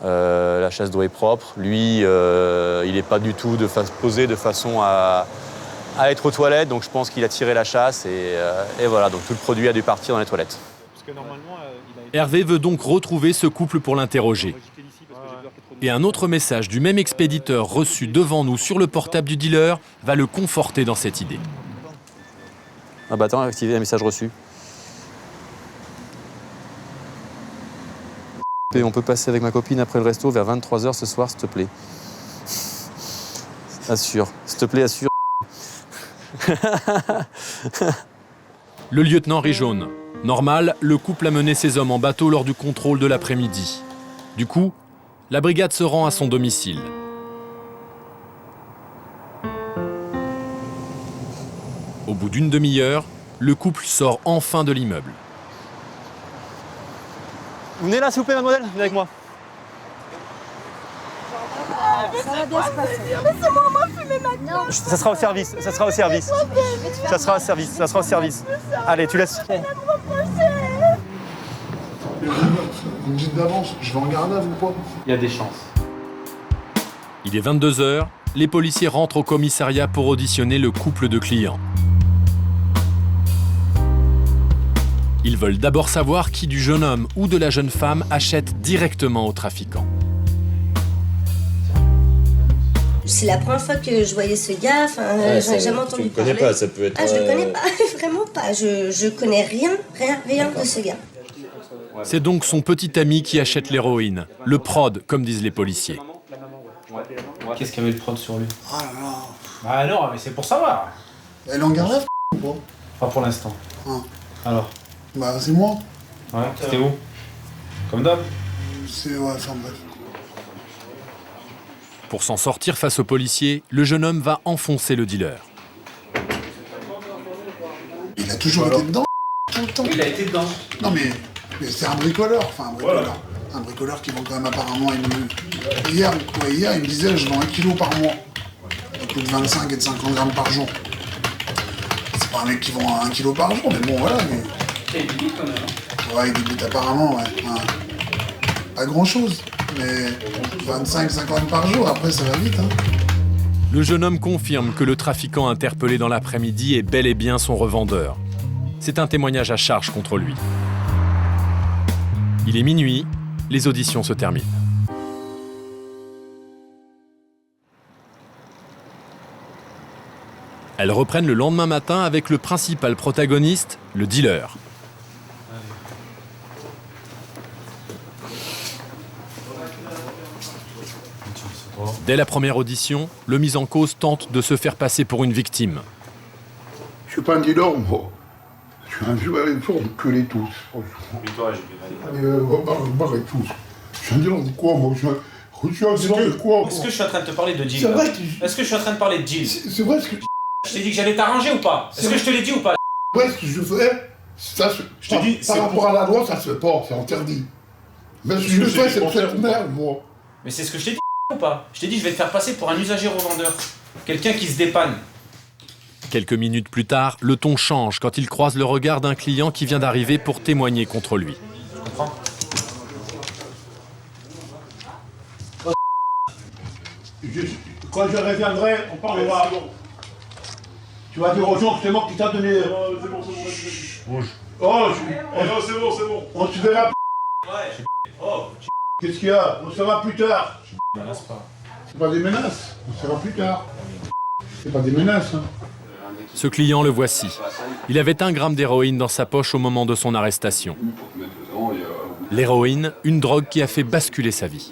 La chasse d'eau est propre. Lui, il n'est pas du tout posé de façon à être aux toilettes, donc je pense qu'il a tiré la chasse et voilà, donc tout le produit a dû partir dans les toilettes. Hervé veut donc retrouver ce couple pour l'interroger. Et un autre message du même expéditeur reçu devant nous sur le portable du dealer va le conforter dans cette idée. Ah bah attends, activer un message reçu. Et on peut passer avec ma copine après le resto vers 23h ce soir, s'il te plaît. Assure, s'il te plaît, assure. Le lieutenant rit jaune. Normal, le couple a mené ses hommes en bateau lors du contrôle de l'après-midi. Du coup, la brigade se rend à son domicile. Au bout d'une demi-heure, le couple sort enfin de l'immeuble. Vous venez là, s'il vous plaît, mademoiselle? Venez avec moi. Ça va bien se passer. Laissez-moi fumer maintenant. Ça sera au service, ça sera au service. Ça sera au service, ça sera au service. Allez, tu laisses. Vous me dites d'avance, je vais en garde à vous ou pas? Il y a des chances. Il est 22h, les policiers rentrent au commissariat pour auditionner le couple de clients. Ils veulent d'abord savoir qui du jeune homme ou de la jeune femme achète directement aux trafiquants. C'est la première fois que je voyais ce gars, j'en ai jamais entendu parler. Tu ne connais pas, ça peut être... Ah, je le connais pas, vraiment pas. Je connais rien de ce gars. C'est donc son petit ami qui achète l'héroïne, le prod, comme disent les policiers. Qu'est-ce qu'il y avait le prod sur lui? Ah là là. Ah non, mais c'est pour savoir. Elle est en garde à vue ou pas? Pas pour l'instant. Ah. Alors? Bah c'est moi. Ouais, c'était où? Comme d'hab? C'est... ouais, enfin bref. Pour s'en sortir face aux policiers, le jeune homme va enfoncer le dealer. Il a toujours été dedans. Tout le temps. Il a été dedans. Non mais c'est un bricoleur, enfin un bricoleur. Voilà. Un bricoleur qui vend quand même apparemment Hier, il me disait je vends 1 kilo par mois. Donc plus de 25 et de 50 grammes par jour. C'est pas un mec qui vend 1 kilo par jour, mais bon voilà. Mais... il débite quand même. Ouais, il débite apparemment, ouais. Pas grand chose, mais 25-50 par jour, après ça va vite. Hein. Le jeune homme confirme que le trafiquant interpellé dans l'après-midi est bel et bien son revendeur. C'est un témoignage à charge contre lui. Il est minuit, les auditions se terminent. Elles reprennent le lendemain matin avec le principal protagoniste, le dealer. Dès la première audition, le mis en cause tente de se faire passer pour une victime. Je suis pas un dealer, moi. Je suis un joueur, il faut enculer tous. Et toi, j'ai Barrez tous. Je suis un dealer de quoi, moi? Je suis un dealer de quoi? Est-ce que je suis en train de te parler de deal? C'est vrai que... Est-ce que je suis en train de parler de deal? C'est vrai ce que... Je t'ai dit que j'allais t'arranger ou pas? Est-ce que je te l'ai dit ou pas? Ouais, ce que je fais, ça se... Je te dis, par rapport à la loi, ça se fait pas, c'est interdit. Mais ce que je fais, c'est pour cette merde, moi. Mais c'est ce que je t'ai dit ou pas? Je t'ai dit, je vais te faire passer pour un usager revendeur. Quelqu'un qui se dépanne. Quelques minutes plus tard, le ton change quand il croise le regard d'un client qui vient d'arriver pour témoigner contre lui. Je comprends. Quand je reviendrai, on parlera. Tu vas dire aux gens que c'est moi qui t'a donné... C'est bon, Bouge. Oh, c'est bon. On se verra. Ouais. Oh. Qu'est-ce qu'il y a? On se verra plus tard. Menace pas. C'est pas des menaces, on se verra plus tard. C'est pas des menaces, hein. Ce client, le voici. Il avait 1 gramme d'héroïne dans sa poche au moment de son arrestation. L'héroïne, une drogue qui a fait basculer sa vie.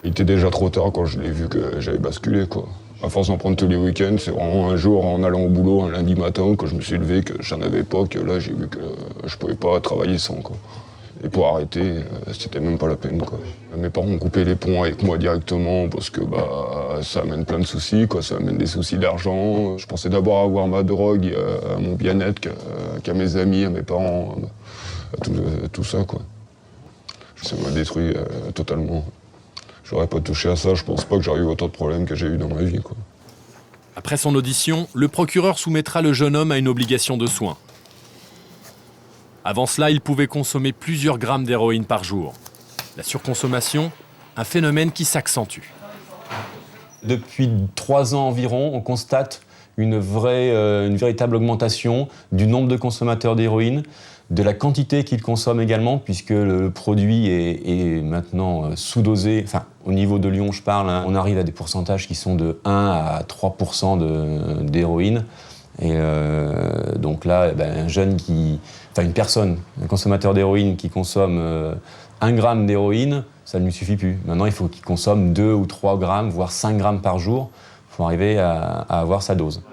Il était déjà trop tard quand je l'ai vu que j'avais basculé, quoi. À force d'en prendre tous les week-ends, c'est vraiment un jour en allant au boulot, un lundi matin, que je me suis levé, que j'en avais pas, que là j'ai vu que je pouvais pas travailler sans, quoi. Et pour arrêter, c'était même pas la peine, quoi. Mes parents ont coupé les ponts avec moi directement parce que ça amène plein de soucis, quoi. Ça amène des soucis d'argent. Je pensais d'abord avoir ma drogue, à mon bien-être, qu'à mes amis, à mes parents, à tout ça, quoi. Ça m'a détruit totalement. J'aurais pas touché à ça, je pense pas que j'aurais eu autant de problèmes que j'ai eu dans ma vie, quoi. Après son audition, le procureur soumettra le jeune homme à une obligation de soins. Avant cela, il pouvait consommer plusieurs grammes d'héroïne par jour. La surconsommation, un phénomène qui s'accentue. Depuis 3 ans environ, on constate une véritable augmentation du nombre de consommateurs d'héroïne, de la quantité qu'ils consomment également, puisque le produit est maintenant sous-dosé. Enfin, au niveau de Lyon, je parle, hein, on arrive à des pourcentages qui sont de 1 à 3% d'héroïne. Et donc là, une personne, un consommateur d'héroïne qui consomme 1 gramme d'héroïne, ça ne lui suffit plus. Maintenant, il faut qu'il consomme 2 ou 3 grammes, voire 5 grammes par jour pour arriver à avoir sa dose.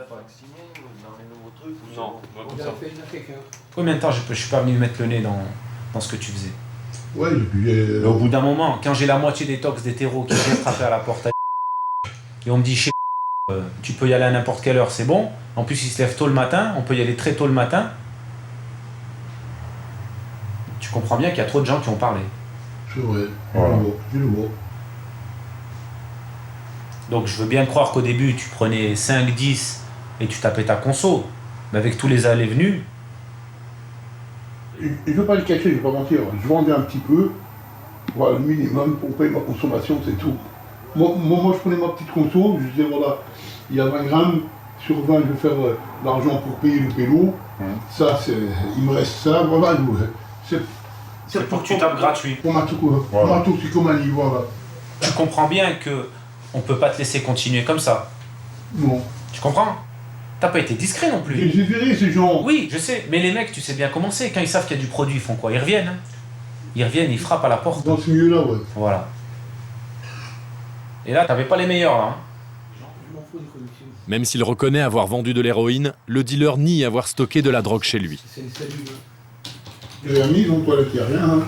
Combien de temps je suis pas venu mettre le nez dans ce que tu faisais? Ouais, depuis... Au bout d'un moment, quand j'ai la moitié des tox d'hétéros qui viennent frapper à la porte et on me dit tu peux y aller à n'importe quelle heure, c'est bon. En plus, ils se lèvent tôt le matin, on peut y aller très tôt le matin. Tu comprends bien qu'il y a trop de gens qui ont parlé. C'est vrai, Voilà. je le vois. Donc je veux bien croire qu'au début, tu prenais 5, 10 et tu tapais ta conso. Mais avec tous les allées et venues... Je ne veux pas le cacher, je ne vais pas mentir. Je vendais un petit peu, voilà, le minimum pour payer ma consommation, c'est tout. Moi, je prenais ma petite conso, je disais voilà, il y a 20 grammes, sur 20, je vais faire l'argent pour payer le pélo. Ça, il me reste ça, voilà. C'est pour que tu tapes gratuit. Pour ma toxicomanie, voilà. Tu comprends bien que on peut pas te laisser continuer comme ça. Non. Tu comprends? T'as pas été discret non plus. J'ai viré ces gens. Oui, je sais, mais les mecs, tu sais bien comment c'est. Quand ils savent qu'il y a du produit, ils font quoi? Ils reviennent. Hein. Ils reviennent, ils frappent à la porte. Dans ce milieu-là, ouais. Voilà. Et là, t'avais pas les meilleurs, là. Hein. Même s'il reconnaît avoir vendu de l'héroïne, le dealer nie avoir stocké de la drogue chez lui. Les amis, ils ont pas il n'y a rien. Hein.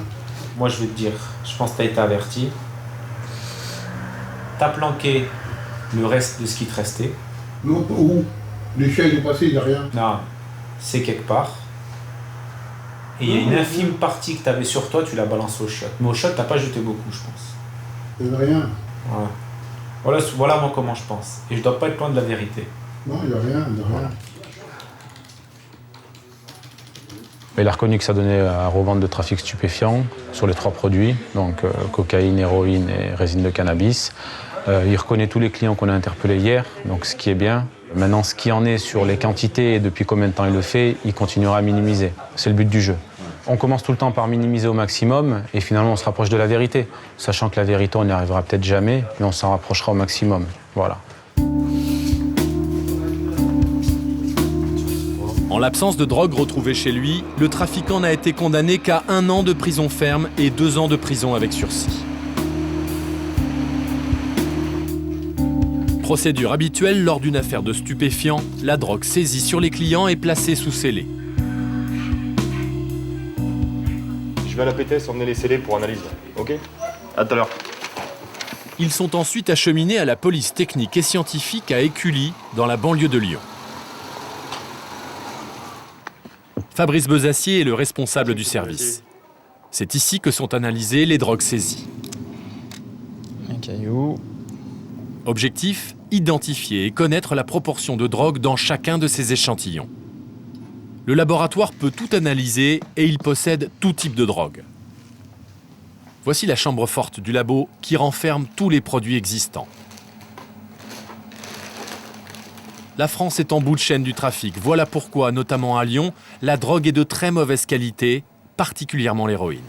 Moi, je vais te dire, je pense que t'as été averti. T'as planqué le reste de ce qui te restait. Non, où? Les chiens, ils ont passé, il n'y a rien. Non, c'est quelque part. Et il y a une infime partie que t'avais sur toi, tu la balances au shot. Mais au shot, t'as pas jeté beaucoup, je pense. Il n'y a rien. Voilà moi comment je pense. Et je dois pas être loin de la vérité. Non, il n'y a rien, il n'y a rien. Il a reconnu que ça donnait à revendre de trafic stupéfiant sur les 3 produits, donc cocaïne, héroïne et résine de cannabis. Il reconnaît tous les clients qu'on a interpellés hier, donc ce qui est bien. Maintenant, ce qui en est sur les quantités et depuis combien de temps il le fait, il continuera à minimiser. C'est le but du jeu. On commence tout le temps par minimiser au maximum et finalement on se rapproche de la vérité, sachant que la vérité on n'y arrivera peut-être jamais, mais on s'en rapprochera au maximum. Voilà. En l'absence de drogue retrouvée chez lui, le trafiquant n'a été condamné qu'à 1 an de prison ferme et 2 ans de prison avec sursis. Procédure habituelle lors d'une affaire de stupéfiants, la drogue saisie sur les clients est placée sous scellé. Je vais à la PTS emmener les scellés pour analyse, ok? À tout à l'heure. Ils sont ensuite acheminés à la police technique et scientifique à Écully, dans la banlieue de Lyon. Fabrice Bezassier est le responsable du service. C'est ici que sont analysées les drogues saisies. Un caillou. Objectif, identifier et connaître la proportion de drogue dans chacun de ces échantillons. Le laboratoire peut tout analyser et il possède tout type de drogue. Voici la chambre forte du labo qui renferme tous les produits existants. La France est en bout de chaîne du trafic. Voilà pourquoi, notamment à Lyon, la drogue est de très mauvaise qualité, particulièrement l'héroïne.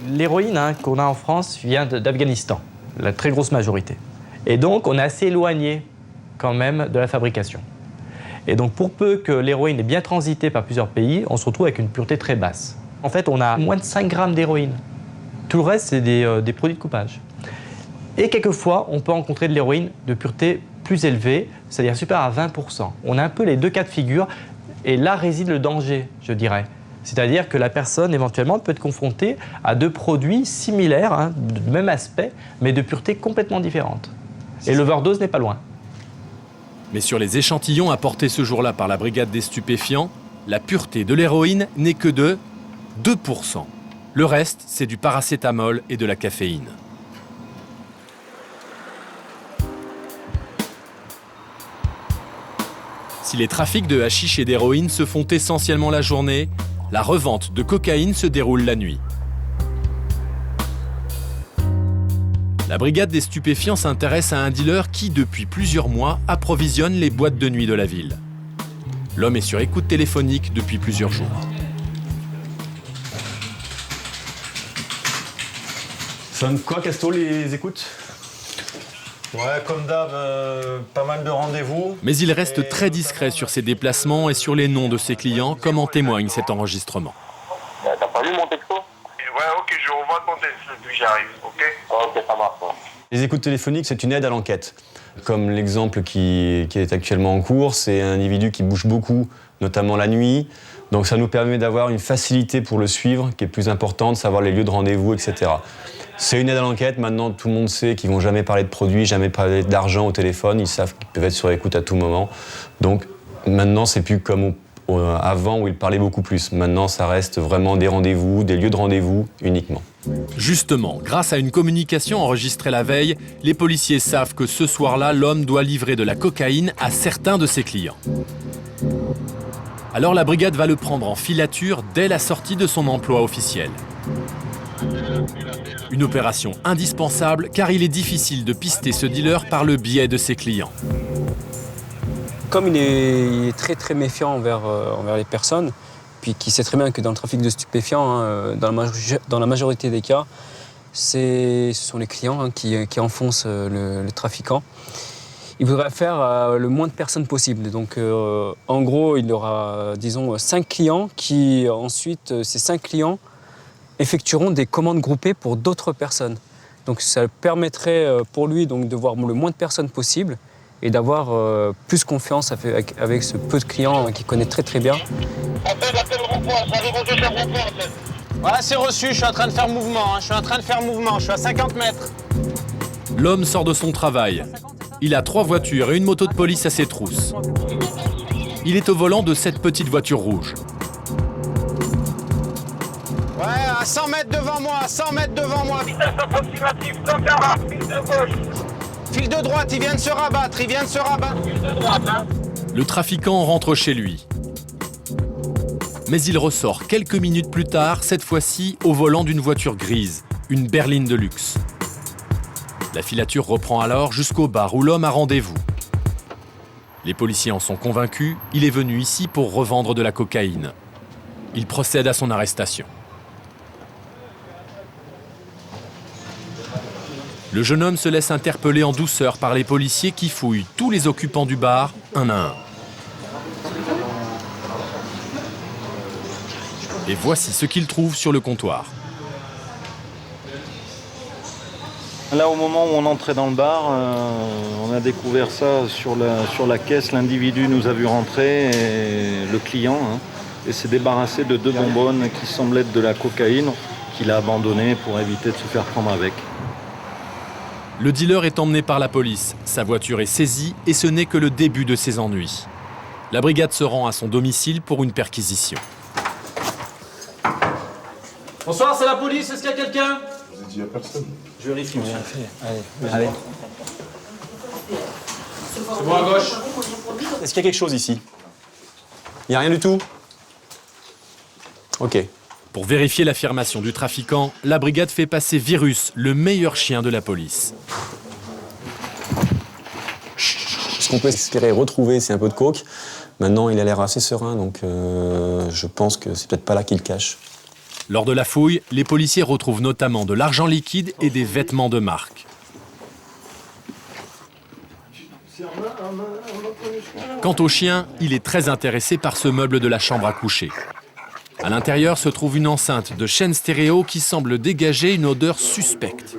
L'héroïne qu'on a en France vient d'Afghanistan, la très grosse majorité. Et donc, on est assez éloigné quand même de la fabrication. Et donc, pour peu que l'héroïne est bien transitée par plusieurs pays, on se retrouve avec une pureté très basse. En fait, on a moins de 5 grammes d'héroïne. Tout le reste, c'est des produits de coupage. Et quelquefois, on peut rencontrer de l'héroïne de pureté plus élevée, c'est-à-dire supérieure à 20%. On a un peu les 2 cas de figure, et là réside le danger, je dirais. C'est-à-dire que la personne, éventuellement, peut être confrontée à 2 produits similaires, de même aspect, mais de pureté complètement différente. Et l'overdose n'est pas loin. Mais sur les échantillons apportés ce jour-là par la brigade des stupéfiants, la pureté de l'héroïne n'est que de 2%. Le reste, c'est du paracétamol et de la caféine. Si les trafics de hashish et d'héroïne se font essentiellement la journée, la revente de cocaïne se déroule la nuit. La brigade des stupéfiants s'intéresse à un dealer qui, depuis plusieurs mois, approvisionne les boîtes de nuit de la ville. L'homme est sur écoute téléphonique depuis plusieurs jours. Sonne quoi, Casto, les écoutes? Ouais, comme d'hab, pas mal de rendez-vous. Mais il reste très discret sur ses déplacements et sur les noms de ses clients, comme en témoigne cet enregistrement. T'as pas lu mon texto? Ouais, ok, je revois ton texto, puis j'arrive, ok? Ok, ça marche. Ouais. Les écoutes téléphoniques, c'est une aide à l'enquête. Comme l'exemple qui est actuellement en cours, c'est un individu qui bouge beaucoup, notamment la nuit. Donc ça nous permet d'avoir une facilité pour le suivre, qui est plus importante, savoir les lieux de rendez-vous, etc. C'est une aide à l'enquête. Maintenant, tout le monde sait qu'ils ne vont jamais parler de produits, jamais parler d'argent au téléphone. Ils savent qu'ils peuvent être sur écoute à tout moment. Donc maintenant, c'est plus comme avant où ils parlaient beaucoup plus. Maintenant, ça reste vraiment des rendez-vous, des lieux de rendez-vous uniquement. Justement, grâce à une communication enregistrée la veille, les policiers savent que ce soir-là, l'homme doit livrer de la cocaïne à certains de ses clients. Alors la brigade va le prendre en filature dès la sortie de son emploi officiel. Une opération indispensable car il est difficile de pister ce dealer par le biais de ses clients. Comme il est très très méfiant envers les personnes, puis qu'il sait très bien que dans le trafic de stupéfiants, dans la majorité des cas, ce sont les clients qui enfoncent le trafiquant. Il voudrait faire le moins de personnes possible. Donc en gros, il aura, disons, 5 clients qui ensuite, ces 5 clients effectueront des commandes groupées pour d'autres personnes. Donc ça permettrait pour lui donc, de voir le moins de personnes possible et d'avoir plus confiance avec ce peu de clients qu'il connaît très très bien. Voilà, c'est reçu, je suis en train de faire mouvement, je suis à 50 mètres. L'homme sort de son travail. Il a 3 voitures et une moto de police à ses trousses. Il est au volant de cette petite voiture rouge. Ouais, à 100 mètres devant moi, à 100 mètres devant moi. Vitesse approximative, fil de gauche. Fil de droite, il vient de se rabattre, Fil de droite, hein. Le trafiquant rentre chez lui. Mais il ressort quelques minutes plus tard, cette fois-ci au volant d'une voiture grise, une berline de luxe. La filature reprend alors jusqu'au bar où l'homme a rendez-vous. Les policiers en sont convaincus, il est venu ici pour revendre de la cocaïne. Ils procèdent à son arrestation. Le jeune homme se laisse interpeller en douceur par les policiers qui fouillent tous les occupants du bar, un à un. Et voici ce qu'ils trouvent sur le comptoir. Là, au moment où on entrait dans le bar, on a découvert ça sur la caisse. L'individu nous a vu rentrer, et le client, et s'est débarrassé de 2 bonbonnes qui semblaient être de la cocaïne qu'il a abandonnées pour éviter de se faire prendre avec. Le dealer est emmené par la police. Sa voiture est saisie et ce n'est que le début de ses ennuis. La brigade se rend à son domicile pour une perquisition. Bonsoir, c'est la police, est-ce qu'il y a quelqu'un? Je vous ai dit, il n'y a personne. Je vérifie, monsieur. Allez. C'est bon à gauche. Est-ce qu'il y a quelque chose ici? Il n'y a rien du tout? Ok. Pour vérifier l'affirmation du trafiquant, la brigade fait passer Virus, le meilleur chien de la police. Ce qu'on peut espérer retrouver, c'est un peu de coke. Maintenant, il a l'air assez serein, donc je pense que c'est peut-être pas là qu'il cache. Lors de la fouille, les policiers retrouvent notamment de l'argent liquide et des vêtements de marque. Quant au chien, il est très intéressé par ce meuble de la chambre à coucher. À l'intérieur se trouve une enceinte de chaîne stéréo qui semble dégager une odeur suspecte.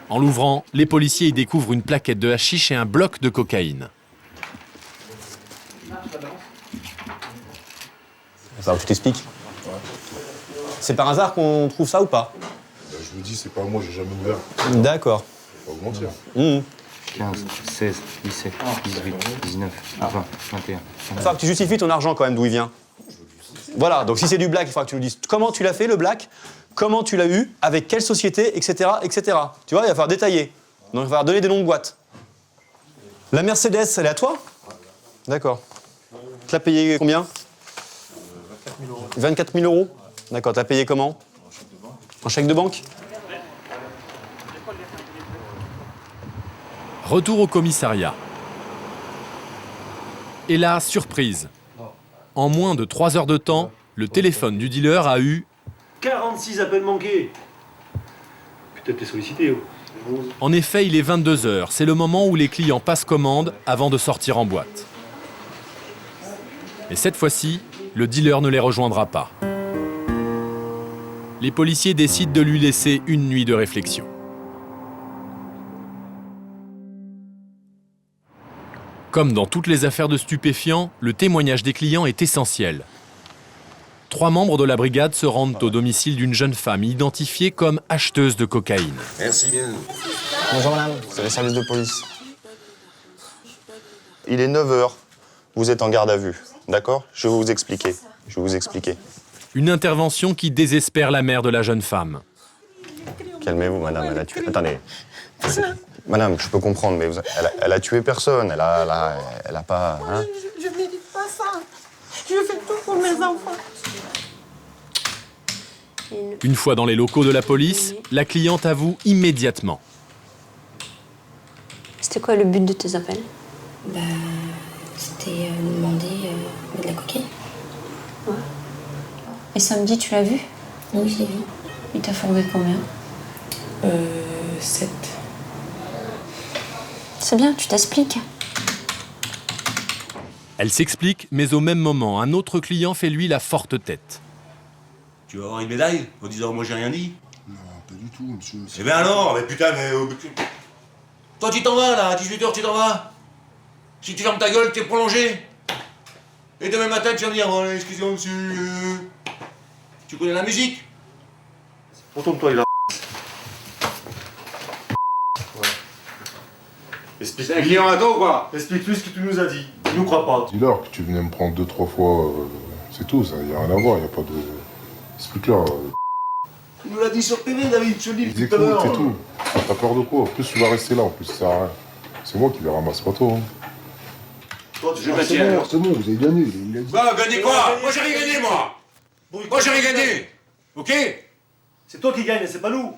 En l'ouvrant, les policiers y découvrent une plaquette de hashish et un bloc de cocaïne. Alors, je t'explique. C'est par hasard qu'on trouve ça ou pas? Je me dis, c'est pas moi, j'ai jamais ouvert. D'accord. Faut pas vous mentir. 15, 16, 17, 18, 19, 20, 21. Il faut que tu justifies ton argent quand même, d'où il vient. Voilà, donc si c'est du black, il faudra que tu nous dises comment tu l'as fait, le black, comment tu l'as eu, avec quelle société, etc., etc. Tu vois, il va falloir détailler. Donc il va falloir donner des noms de boîtes. La Mercedes, elle est à toi? D'accord. Tu l'as payé combien 24 000 euros. 24 000 euros. D'accord, tu l'as payé comment? En chèque de banque. Retour au commissariat. Et là, surprise. En moins de 3 heures de temps, le téléphone du dealer a eu 46 appels manqués. Putain, t'es sollicité. En effet, il est 22h. C'est le moment où les clients passent commande avant de sortir en boîte. Et cette fois-ci, le dealer ne les rejoindra pas. Les policiers décident de lui laisser une nuit de réflexion. Comme dans toutes les affaires de stupéfiants, le témoignage des clients est essentiel. 3 membres de la brigade se rendent au domicile d'une jeune femme identifiée comme acheteuse de cocaïne. Merci bien. Bonjour madame, c'est le service de police. Il est 9h, vous êtes en garde à vue, d'accord? Je vais vous expliquer, Une intervention qui désespère la mère de la jeune femme. Calmez-vous madame, elle a tué... Attendez. Madame, je peux comprendre, mais elle a tué personne, elle a pas... Hein? Je ne mérite pas ça. Je fais tout pour mes enfants. Une fois dans les locaux de la police, la cliente avoue immédiatement. C'était quoi le but de tes appels? C'était demander de la cocaïne. Ouais. Et samedi, tu l'as vu? Oui, je l'ai vu. Il t'a fourgué combien? 7. C'est bien, tu t'expliques. Elle s'explique, mais au même moment, un autre client fait lui la forte tête. Tu vas avoir une médaille en disant moi j'ai rien dit? Non, pas du tout, monsieur. Eh ben alors, mais putain, mais... Toi tu t'en vas là, à 18h tu t'en vas. Si tu fermes ta gueule, t'es prolongé. Et demain matin tu vas me dire, oh, excusez-moi monsieur, tu connais la musique? Retourne-toi, il a... Explique. C'est un client à toi ou quoi? Explique-lui ce que tu nous as dit. Il nous croit pas. Dis-leur que tu venais me prendre 2-3 fois, c'est tout, ça, y a rien à voir, y a pas de... Explique-leur. Tu nous l'as dit sur TV, David, je te le dis Ils tout à écoutent, l'heure. c'est tout. T'as peur de quoi? En plus, tu vas rester là, en plus, ça sert à rien. C'est moi qui les ramasse, pas toi. Hein. Toi, tu C'est bon, vous avez gagné. Il a dit. Bah, gagné quoi? Moi j'ai rien gagné, moi. Moi j'ai rien gagné. Ok? C'est toi qui gagne, c'est pas nous.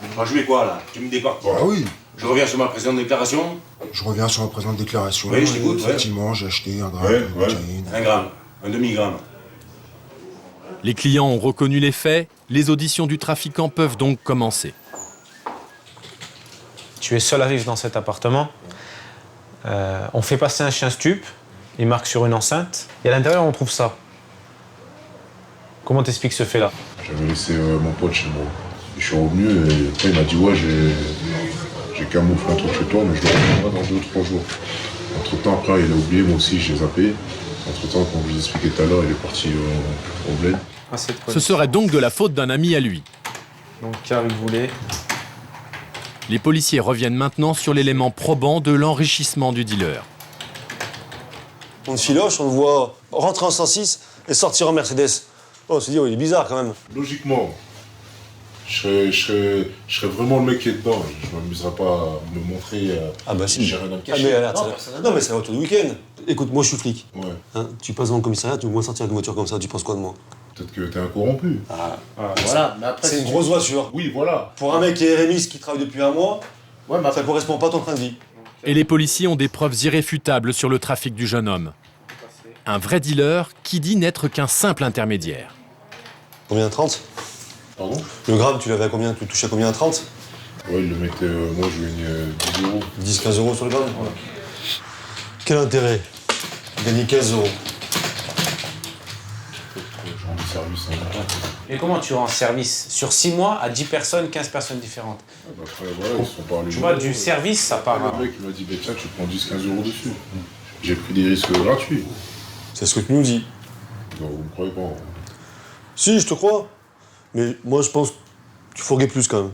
On va jouer quoi là? Tu me dis quoi? Ah oui. Je reviens sur ma présente déclaration. Je reviens sur la présente déclaration. Oui, je t'écoute. Effectivement, j'ai acheté 1 gramme Ouais, de cocaïne. 1 gramme, un demi-gramme. Les clients ont reconnu les faits, les auditions du trafiquant peuvent donc commencer. Tu es seul à vivre dans cet appartement. On fait passer un chien stup, il marque sur une enceinte, et à l'intérieur on trouve ça. Comment t'expliques ce fait-là? J'avais laissé mon pote chez moi. Je suis revenu et après il m'a dit ouais j'ai camouflé un truc chez toi mais je le reviendrai dans 2-3 jours. Entre temps après il a oublié, moi aussi j'ai zappé. Entre temps comme je vous expliquais tout à l'heure il est parti au bled. Ce serait donc de la faute d'un ami à lui. Donc car il voulait. Les policiers reviennent maintenant sur l'élément probant de l'enrichissement du dealer. On te filoche, on le voit rentrer en 106 et sortir en Mercedes. Oh, on se dit, oh, il est bizarre quand même. Logiquement, je serais vraiment le mec qui est dedans. Je m'amuserais pas à me montrer. Ah bah si. J'ai rien à me Ah, cacher. mais, là, non mais c'est la voiture du week-end. Écoute, moi je suis flic. Ouais. Hein, tu passes dans le commissariat, tu me vois sortir avec une voiture comme ça, tu penses quoi de moi? Peut-être que t'es un corrompu. Voilà, mais après, c'est une grosse voiture. Oui, voilà. Pour un mec qui est RMiste, qui travaille depuis 1 mois, ça correspond pas à ton train de vie. Et les policiers ont des preuves irréfutables sur le trafic du jeune homme. Un vrai dealer qui dit n'être qu'un simple intermédiaire. Combien? 30? Pardon? Le gramme, tu l'avais à combien? Tu touchais à combien? À 30? Ouais, il le mettait. Moi, je gagnais 10 euros. 10-15 euros sur le gramme? Voilà. Quel intérêt? Gagner 15 euros. Je rends des services en même temps. Et comment tu rends service sur 6 mois à 10 personnes, 15 personnes différentes? Bah après, voilà, ils se sont parlé. Tu vois, du service, ça part. Le mec, il m'a dit, bah, tiens, tu prends 10-15 euros dessus. J'ai pris des risques gratuits. C'est ce que tu nous dis. Non, vous me croyez pas. Si, je te crois. Mais moi, je pense que tu fourguais plus quand même.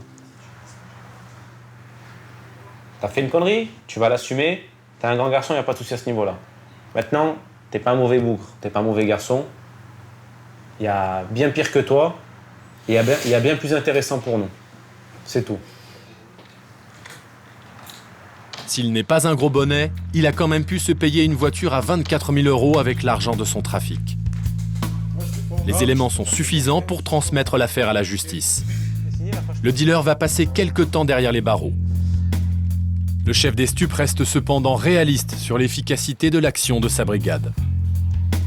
T'as fait une connerie, tu vas l'assumer. T'es un grand garçon, y a pas de souci à ce niveau-là. Maintenant, t'es pas un mauvais bougre, t'es pas un mauvais garçon. Il y a bien pire que toi, et il y a bien plus intéressant pour nous. C'est tout. S'il n'est pas un gros bonnet, il a quand même pu se payer une voiture à 24 000 € avec l'argent de son trafic. Les éléments sont suffisants pour transmettre l'affaire à la justice. Le dealer va passer quelques temps derrière les barreaux. Le chef des stupes reste cependant réaliste sur l'efficacité de l'action de sa brigade.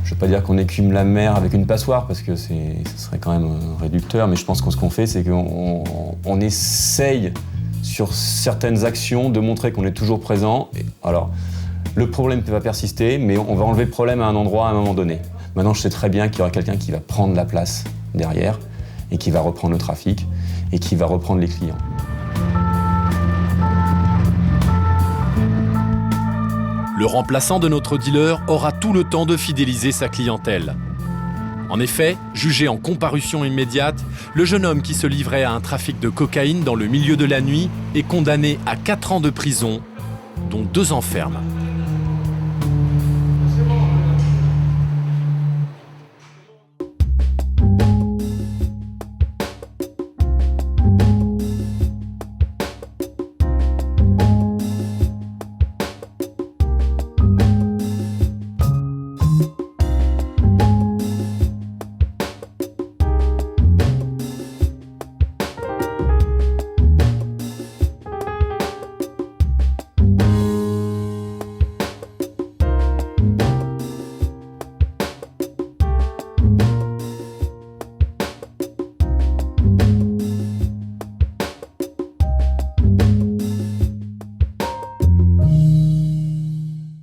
Je ne veux pas dire qu'on écume la mer avec une passoire, parce que ce serait quand même réducteur, mais je pense que ce qu'on fait, c'est qu'on essaye, sur certaines actions, de montrer qu'on est toujours présent. Alors, le problème va persister, mais on va enlever le problème à un endroit à un moment donné. Maintenant, je sais très bien qu'il y aura quelqu'un qui va prendre la place derrière, et qui va reprendre le trafic, et qui va reprendre les clients. Le remplaçant de notre dealer aura tout le temps de fidéliser sa clientèle. En effet, jugé en comparution immédiate, le jeune homme qui se livrait à un trafic de cocaïne dans le milieu de la nuit est condamné à 4 ans de prison, dont 2 ans ferme.